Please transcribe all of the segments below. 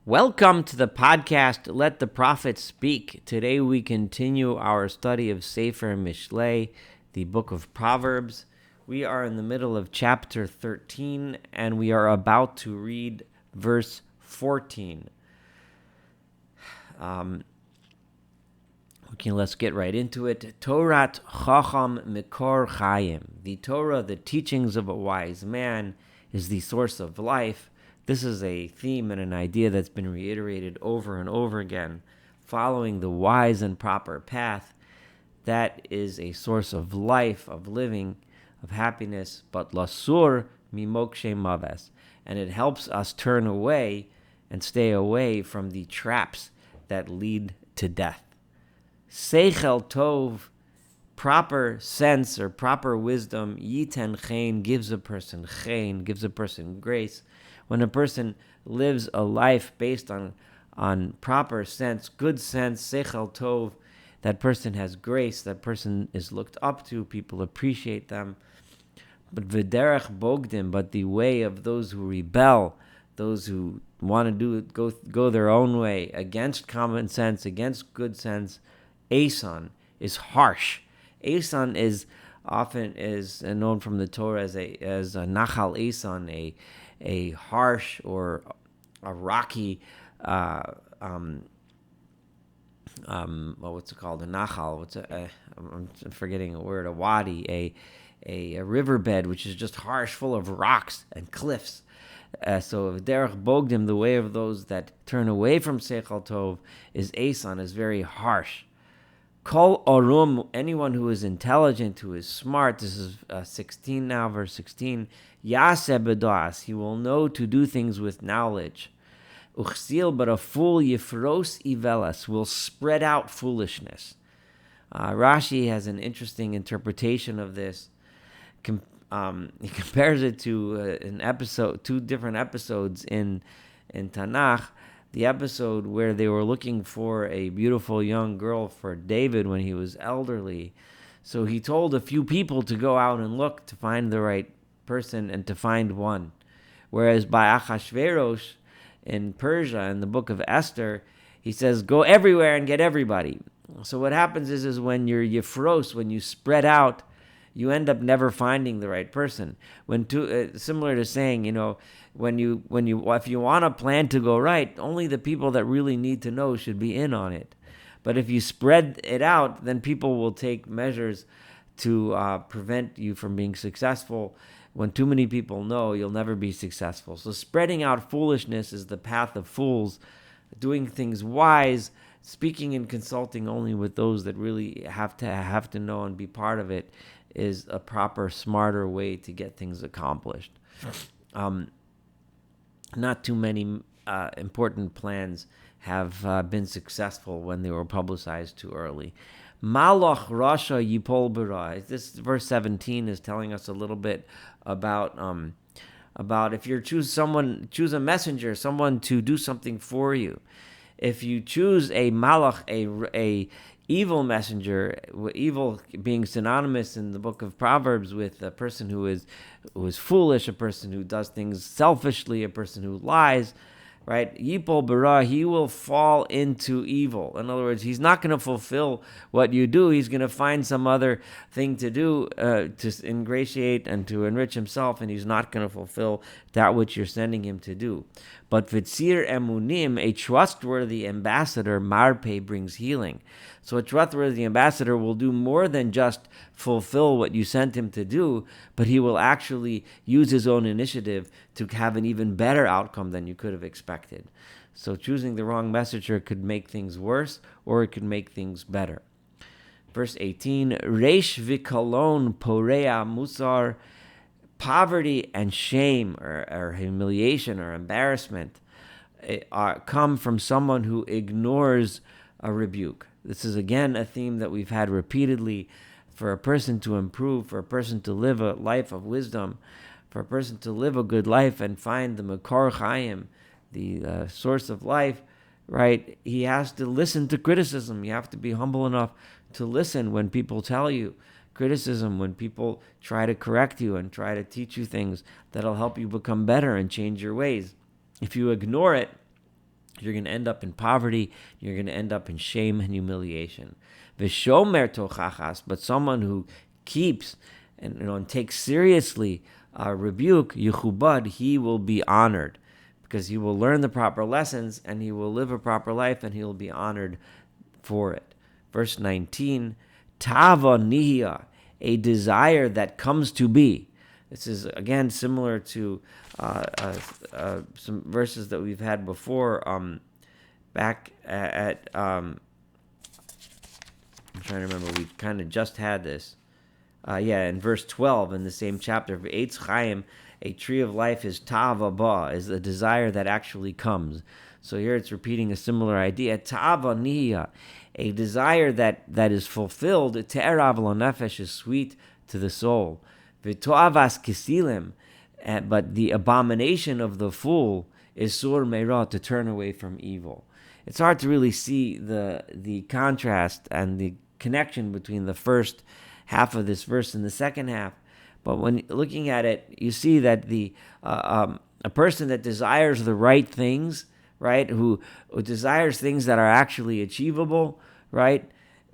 Welcome to the podcast, Let the Prophets Speak. Today we continue our study of Sefer Mishlei, the book of Proverbs. We are in the middle of chapter 13, and we are about to read verse 14. Let's get right into it. Torat Chacham Mikor Chayim. The Torah, the teachings of a wise man, is the source of life. This is a theme and an idea that's been reiterated over and over again. Following the wise and proper path, that is a source of life, of living, of happiness. But lasur mimokshe maves, and it helps us turn away and stay away from the traps that lead to death. Seichel tov, proper sense or proper wisdom, yiten chen, gives a person chen, gives a person grace. When a person lives a life based on proper sense, good sense, seichel tov, that person has grace, that person is looked up to, people appreciate them. But v'derech bogdim, but the way of those who rebel, those who want to go their own way, against common sense, against good sense, Asan is harsh. Asan is often known from the Torah as a nachal Asan, a harsh or a rocky, what's it called? A nachal. I'm forgetting a word. A wadi, a riverbed, which is just harsh, full of rocks and cliffs. So derech bogdim, the way of those that turn away from seichel tov, is Asan, is very harsh. Kol orum, anyone who is intelligent, who is smart, this is 16 now, verse 16, yaseh bedas, he will know to do things with knowledge. Uchsil, but a fool, yifros ivelas, will spread out foolishness. Rashi has an interesting interpretation of this. He compares it to two different episodes in Tanakh. The episode where they were looking for a beautiful young girl for David when he was elderly. So he told a few people to go out and look to find the right person and to find one. Whereas by Achashverosh in Persia, in the book of Esther, he says, go everywhere and get everybody. So what happens is when you're yifros, when you spread out, you end up never finding the right person. Similar to saying, if you want a plan to go right, only the people that really need to know should be in on it. But if you spread it out, then people will take measures to prevent you from being successful. When too many people know, you'll never be successful. So spreading out foolishness is the path of fools, doing things wise, speaking and consulting only with those that really have to know and be part of it, is a proper, smarter way to get things accomplished. Not too many important plans have been successful when they were publicized too early. Malach Rasha Yipol Bara. This verse 17 is telling us a little bit about if you choose a messenger, someone to do something for you. If you choose a malach, a evil messenger, evil being synonymous in the book of Proverbs with a person who is foolish, a person who does things selfishly, a person who lies, right? Yipol bara, he will fall into evil. In other words, he's not going to fulfill what you do. He's going to find some other thing to do to ingratiate and to enrich himself, and he's not going to fulfill that which you're sending him to do. But vitzir emunim, a trustworthy ambassador, marpe, brings healing. So a trustworthy ambassador will do more than just fulfill what you sent him to do, but he will actually use his own initiative to have an even better outcome than you could have expected. So choosing the wrong messenger could make things worse, or it could make things better. Verse 18, Reish v'kalon porea musar, poverty and shame or humiliation or embarrassment come from someone who ignores a rebuke. This is again a theme that we've had repeatedly. For a person to improve, for a person to live a life of wisdom, for a person to live a good life and find the Makor Chaim, the source of life, right? He has to listen to criticism. You have to be humble enough to listen when people tell you criticism, when people try to correct you and try to teach you things that'll help you become better and change your ways. If you ignore it, you're going to end up in poverty. You're going to end up in shame and humiliation. V'shomer tochachas, but someone who keeps and takes seriously rebuke, yichubad, he will be honored, because he will learn the proper lessons and he will live a proper life and he will be honored for it. Verse 19, tava nihya, a desire that comes to be. This is again similar to some verses that we've had before. Back at I'm trying to remember. We kind of just had this. In verse 12 in the same chapter, Eitz Chaim, a tree of life, is tava ba, is a desire that actually comes. So here it's repeating a similar idea. Tava niyya, a desire that is fulfilled. Te'erav lo nefesh, is sweet to the soul. V'to'avas kisilim, but the abomination of the fool is sur meira, to turn away from evil. It's hard to really see the contrast and the connection between the first half of this verse and the second half. But when looking at it, you see that a person that desires the right things, right, who desires things that are actually achievable, right,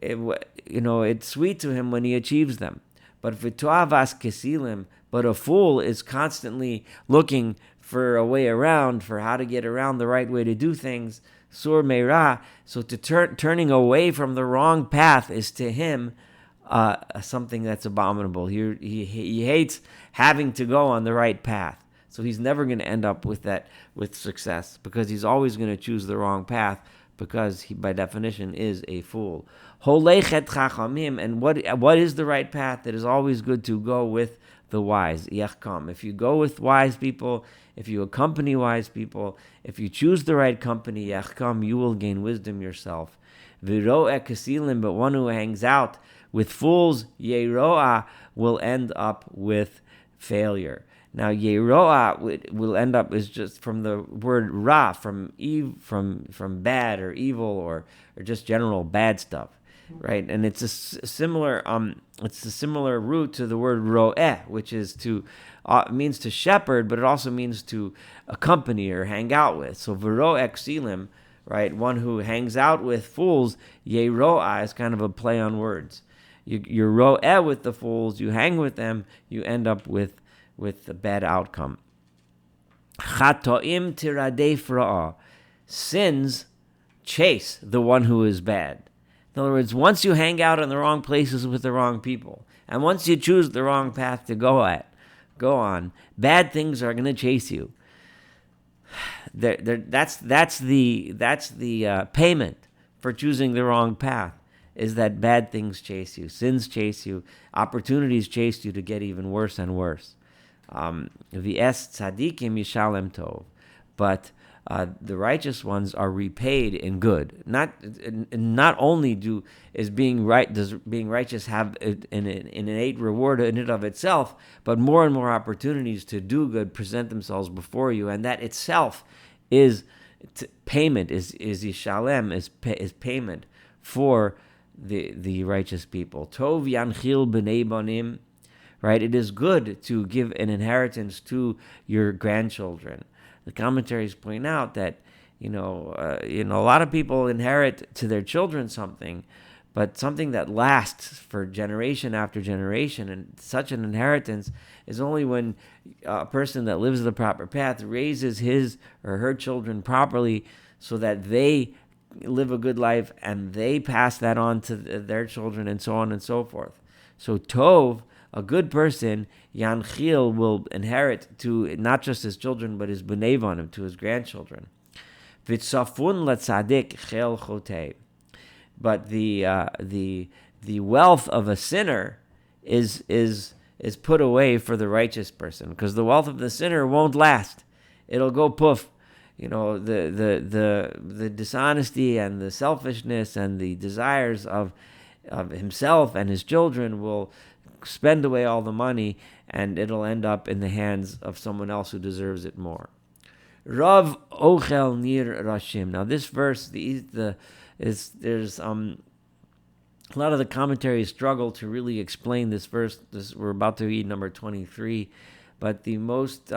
it's sweet to him when he achieves them. But v'to'avas kesilim, but a fool is constantly looking for a way around, for how to get around the right way to do things. Sur meira, so turning away from the wrong path is to him something that's abominable. He hates having to go on the right path. So he's never going to end up with success, because he's always going to choose the wrong path, because he, by definition, is a fool. Holechet chachamim, and what is the right path? It is always good to go with the wise. Yachkam. If you go with wise people, if you accompany wise people, if you choose the right company, yachkam, you will gain wisdom yourself. Viro'eh kasilim, but one who hangs out with fools, yeroah, will end up with failure. Now, yeroah will end up is just from the word ra, from bad or evil or just general bad stuff, right? And it's a similar root to the word ro'eh, which is means to shepherd, but it also means to accompany or hang out with. So viro'eh ksilim, right? One who hangs out with fools, yeroah, is kind of a play on words. You're ro'eh with the fools, you hang with them, you end up with a bad outcome. Chatoim tiradei fra'ah. Sins chase the one who is bad. In other words, once you hang out in the wrong places with the wrong people, and once you choose the wrong path to go on, bad things are going to chase you. That's the payment for choosing the wrong path, is that bad things chase you, sins chase you, opportunities chase you to get even worse and worse. V'es tzadikim yishalem tov, but the righteous ones are repaid in good. Not only does being righteous have an innate reward in and of itself, but more and more opportunities to do good present themselves before you, and that itself is payment. Is yishalem, is payment for the righteous people. Tov yanchil b'nei banim. Right, it is good to give an inheritance to your grandchildren. The commentaries point out that a lot of people inherit to their children something, but something that lasts for generation after generation. And such an inheritance is only when a person that lives the proper path raises his or her children properly, so that they live a good life and they pass that on to their children, and so on and so forth. So Tov, a good person, Yanchil, will inherit to not just his children, but his b'nei banim, to his grandchildren. V'tzafun latzadik chel chotei. But the wealth of a sinner is put away for the righteous person, because the wealth of the sinner won't last. It'll go poof. The dishonesty and the selfishness and the desires of himself and his children will spend away all the money, and it'll end up in the hands of someone else who deserves it more. Rav ochel nir rashim. Now this verse, there's a lot of the commentaries struggle to really explain this verse. We're about to read number 23, but the most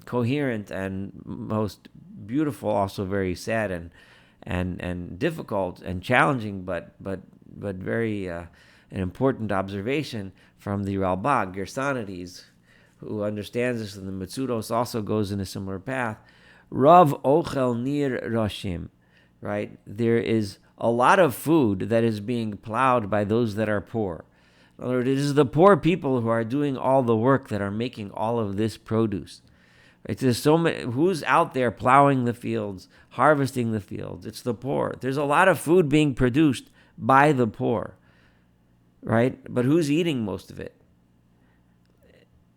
coherent and most beautiful, also very sad and difficult and challenging, but very an important observation from the Ralbag, Gersonides, who understands this, and the Mitzudos also goes in a similar path. Rav ochel nir rashim, right? There is a lot of food that is being plowed by those that are poor. In other words, it is the poor people who are doing all the work that are making all of this produce. Right? There's so many. Who's out there plowing the fields, harvesting the fields? It's the poor. There's a lot of food being produced by the poor, right? But who's eating most of it?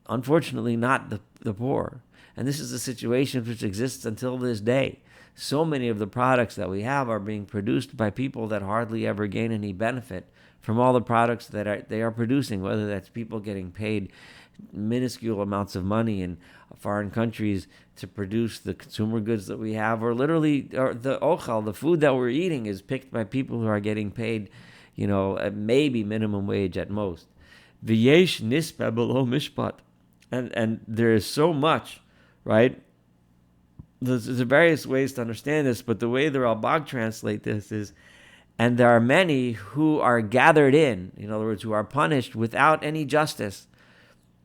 Unfortunately, not the poor. And this is a situation which exists until this day. So many of the products that we have are being produced by people that hardly ever gain any benefit from all the products that they are producing, whether that's people getting paid minuscule amounts of money in foreign countries to produce the consumer goods that we have, or literally or the ochel, the food that we're eating, is picked by people who are getting paid, maybe minimum wage at most. V'yesh nispa below mishpat. And there is so much, right? There's various ways to understand this, but the way the Ralbag translate this is, and there are many who are gathered in other words, who are punished without any justice.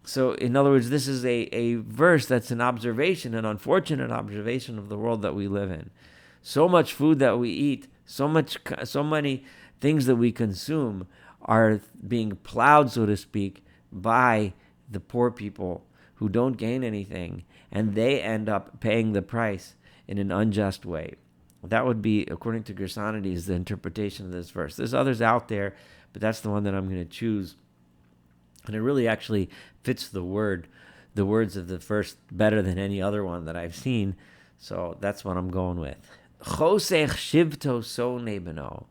So, in other words, this is a verse that's an observation, an unfortunate observation of the world that we live in. So much food that we eat, so many things that we consume are being plowed, so to speak, by the poor people who don't gain anything, and they end up paying the price in an unjust way. That would be, according to Gersonides, the interpretation of this verse. There's others out there, but that's the one that I'm going to choose. And it really actually fits the words of the verse better than any other one that I've seen. So that's what I'm going with. Chosech shivto sonei beno.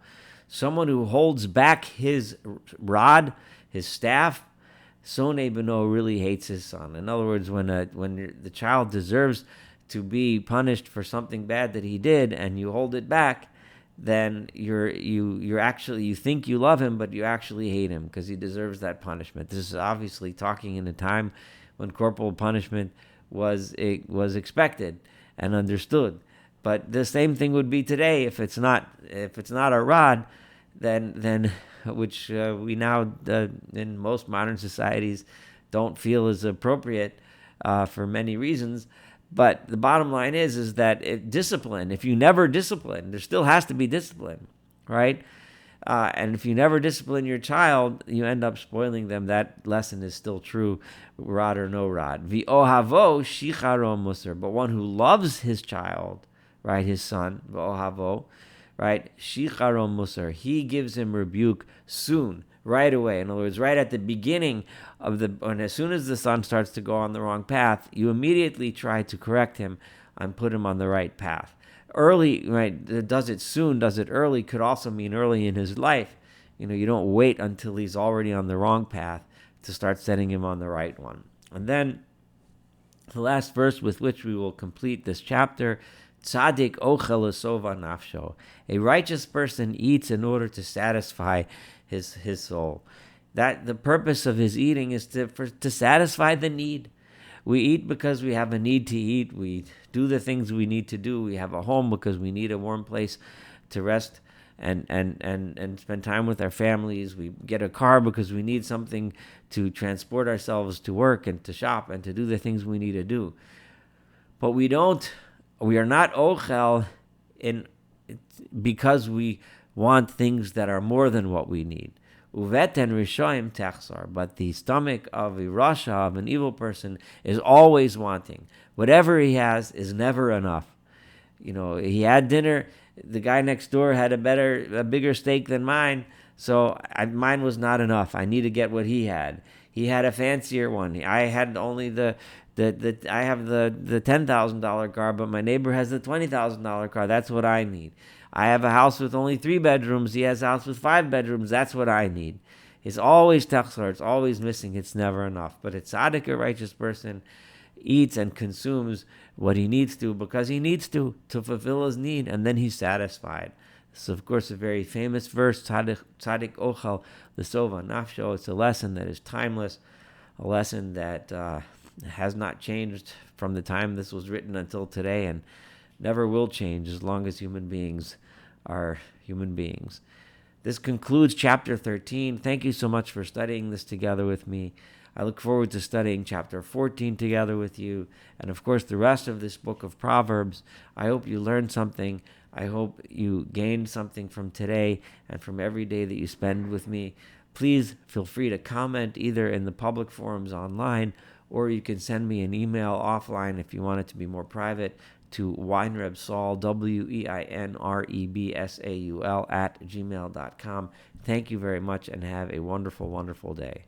Someone who holds back his rod, his staff, sonei beno, really hates his son. In other words, when the child deserves to be punished for something bad that he did, and you hold it back, then you think you love him, but you actually hate him because he deserves that punishment. This is obviously talking in a time when corporal punishment was expected and understood. But the same thing would be today if it's not a rod, then which we now in most modern societies don't feel is appropriate for many reasons. But the bottom line is that discipline, if you never discipline, there still has to be discipline, right? And if you never discipline your child, you end up spoiling them. That lesson is still true, rod or no rod. V'ohavo shicharo musar. But one who loves his child, right, his son, v'ohavo, right, shicharo musar, he gives him rebuke soon, right away. In other words, right at the beginning and as soon as the son starts to go on the wrong path, you immediately try to correct him and put him on the right path. Early, right, does it soon, does it early, could also mean early in his life. You don't wait until he's already on the wrong path to start setting him on the right one. And then the last verse with which we will complete this chapter, Tzadik ochel esova nafsho. A righteous person eats in order to satisfy his soul. That the purpose of his eating is to satisfy the need. We eat because we have a need to eat. We do the things we need to do. We have a home because we need a warm place to rest and spend time with our families. We get a car because we need something to transport ourselves to work and to shop and to do the things we need to do. But we are not ochel because we want things that are more than what we need. Uveten rishoim techsar, but the stomach of a rasha, of an evil person, is always wanting. Whatever he has is never enough. He had dinner. The guy next door had a bigger steak than mine, so mine was not enough. I need to get what he had. He had a fancier one. I had only I have the $10,000 car, but my neighbor has the $20,000 car. That's what I need. I have a house with only 3 bedrooms. He has a house with 5 bedrooms. That's what I need. It's always techsar. It's always missing. It's never enough. But a tzaddik, a righteous person, eats and consumes what he needs to because he needs to fulfill his need, and then he's satisfied. This is, of course, a very famous verse, tzaddik ochel l'sova nafsho. It's a lesson that is timeless, a lesson that has not changed from the time this was written until today, and never will change as long as human beings are human beings. This concludes chapter 13. Thank you so much for studying this together with me. I look forward to studying chapter 14 together with you, and of course the rest of this book of Proverbs. I hope you learned something. I hope you gained something from today and from every day that you spend with me. Please feel free to comment either in the public forums online, or you can send me an email offline if you want it to be more private, to Weinrebsaul, WEINREBSAUL @gmail.com. Thank you very much and have a wonderful, wonderful day.